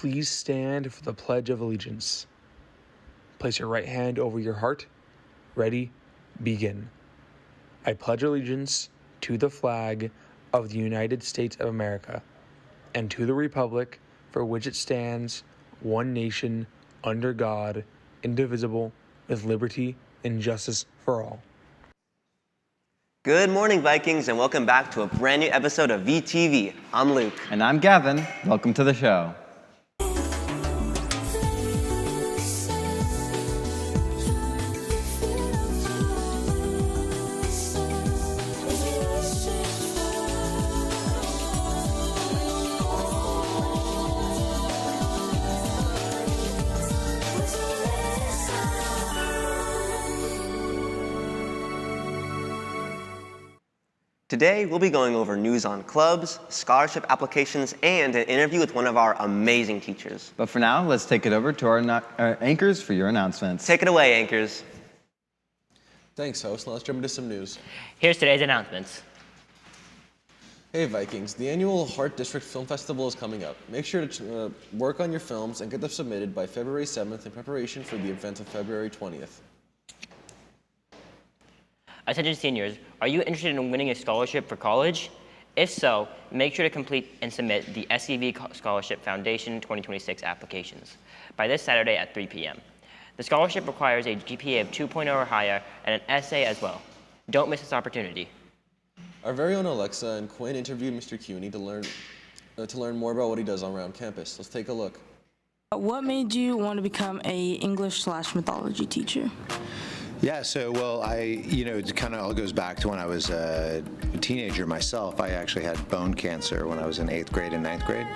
Please stand for the Pledge of Allegiance. Place your right hand over your heart. Ready, begin. I pledge allegiance to the flag of the United States of America and to the republic for which it stands, one nation, under God, indivisible, with liberty and justice for all. Good morning, Vikings, and welcome back to a brand new episode of VTV. I'm Luke. And I'm Gavin. Welcome to the show. Today, we'll be going over news on clubs, scholarship applications, and an interview with one of our amazing teachers. But for now, let's take it over to our anchors for your announcements. Take it away, anchors. Thanks, host. Now let's jump into some news. Here's today's announcements. Hey, Vikings. The annual Heart District Film Festival is coming up. Make sure to work on your films and get them submitted by February 7th in preparation for the event of February 20th. Attention seniors, are you interested in winning a scholarship for college? If so, make sure to complete and submit the SEV Scholarship Foundation 2026 applications by this Saturday at 3 p.m. The scholarship requires a GPA of 2.0 or higher and an essay as well. Don't miss this opportunity. Our very own Alexa and Quinn interviewed Mr. Cuny to learn more about what he does around campus. Let's take a look. What made you want to become a English/mythology teacher? Yeah, so, well, it kind of all goes back to when I was a teenager myself. I actually had bone cancer when I was in 8th grade and 9th grade.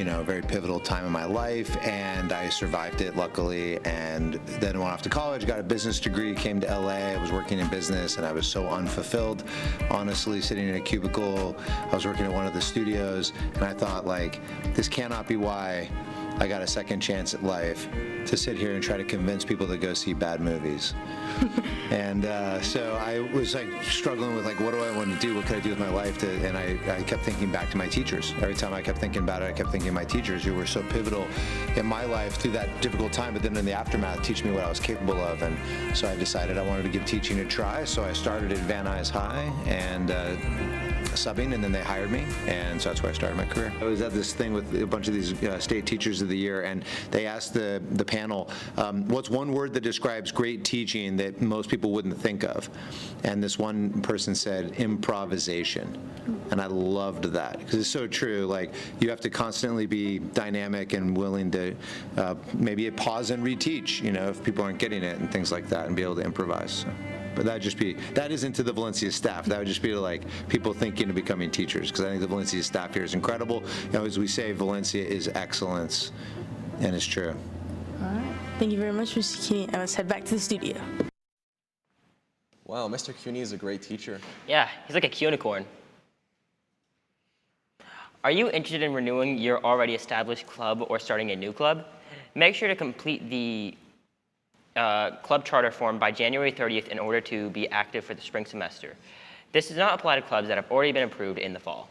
A very pivotal time in my life, and I survived it, luckily, and then went off to college, got a business degree, came to LA, I was working in business, and I was so unfulfilled, honestly, sitting in a cubicle. I was working at one of the studios, and I thought, this cannot be why I got a second chance at life to sit here and try to convince people to go see bad movies. And so I was struggling with what do I want to do? What could I do with my life? And I kept thinking back to my teachers. Every time I kept thinking about it, I kept thinking of my teachers who were so pivotal in my life through that difficult time, but then in the aftermath, teach me what I was capable of. And so I decided I wanted to give teaching a try. So I started at Van Nuys High and subbing, and then they hired me, and so that's where I started my career. I was at this thing with a bunch of these state teachers of the year, and they asked the panel, what's one word that describes great teaching that most people wouldn't think of? And this one person said improvisation, and I loved that because it's so true. You have to constantly be dynamic and willing to maybe pause and reteach, if people aren't getting it and things like that, and be able to improvise. So. But that isn't to the Valencia staff. That would just be to people thinking of becoming teachers, because I think the Valencia staff here is incredible. As we say, Valencia is excellence, and it's true. All right. Thank you very much, Mr. Cuny, and let's head back to the studio. Wow, Mr. Cuny is a great teacher. Yeah, he's like a unicorn. Are you interested in renewing your already established club or starting a new club? Make sure to complete the club charter form by January 30th in order to be active for the spring semester. This does not apply to clubs that have already been approved in the fall.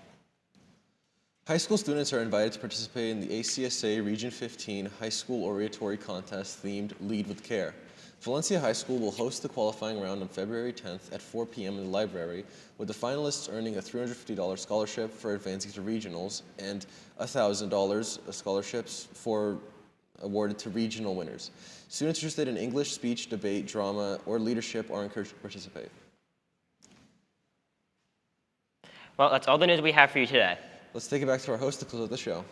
High school students are invited to participate in the ACSA Region 15 High School Oratory Contest themed Lead with Care. Valencia High School will host the qualifying round on February 10th at 4 p.m. in the library, with the finalists earning a $350 scholarship for advancing to regionals and $1,000 scholarships awarded to regional winners. Students interested in English, speech, debate, drama, or leadership are encouraged to participate. Well, that's all the news we have for you today. Let's take it back to our host to close out the show.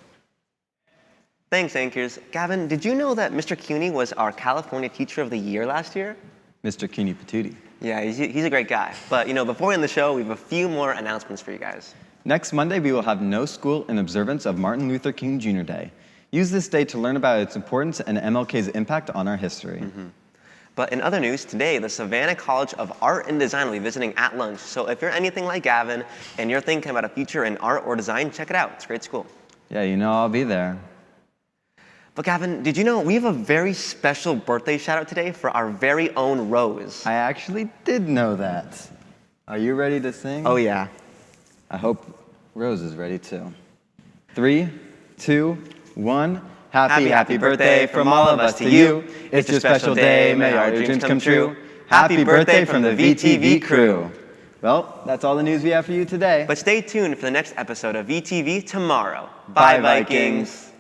Thanks, anchors. Gavin, did you know that Mr. Cuny was our California Teacher of the Year last year? Mr. Cuny Patootie. Yeah, he's a great guy. But, before we end the show, we have a few more announcements for you guys. Next Monday, we will have no school in observance of Martin Luther King Jr. Day. Use this day to learn about its importance and MLK's impact on our history. Mm-hmm. But in other news, today, the Savannah College of Art and Design will be visiting at lunch. So if you're anything like Gavin and you're thinking about a future in art or design, check it out. It's a great school. Yeah, I'll be there. But Gavin, did you know we have a very special birthday shout out today for our very own Rose? I actually did know that. Are you ready to sing? Oh, yeah. I hope Rose is ready too. 3, 2, 1. Happy birthday from all of us to you. It's your special day, may our dreams come true. Happy birthday from the VTV crew. Well, that's all the news we have for you today. But stay tuned for the next episode of VTV tomorrow. Bye, Vikings.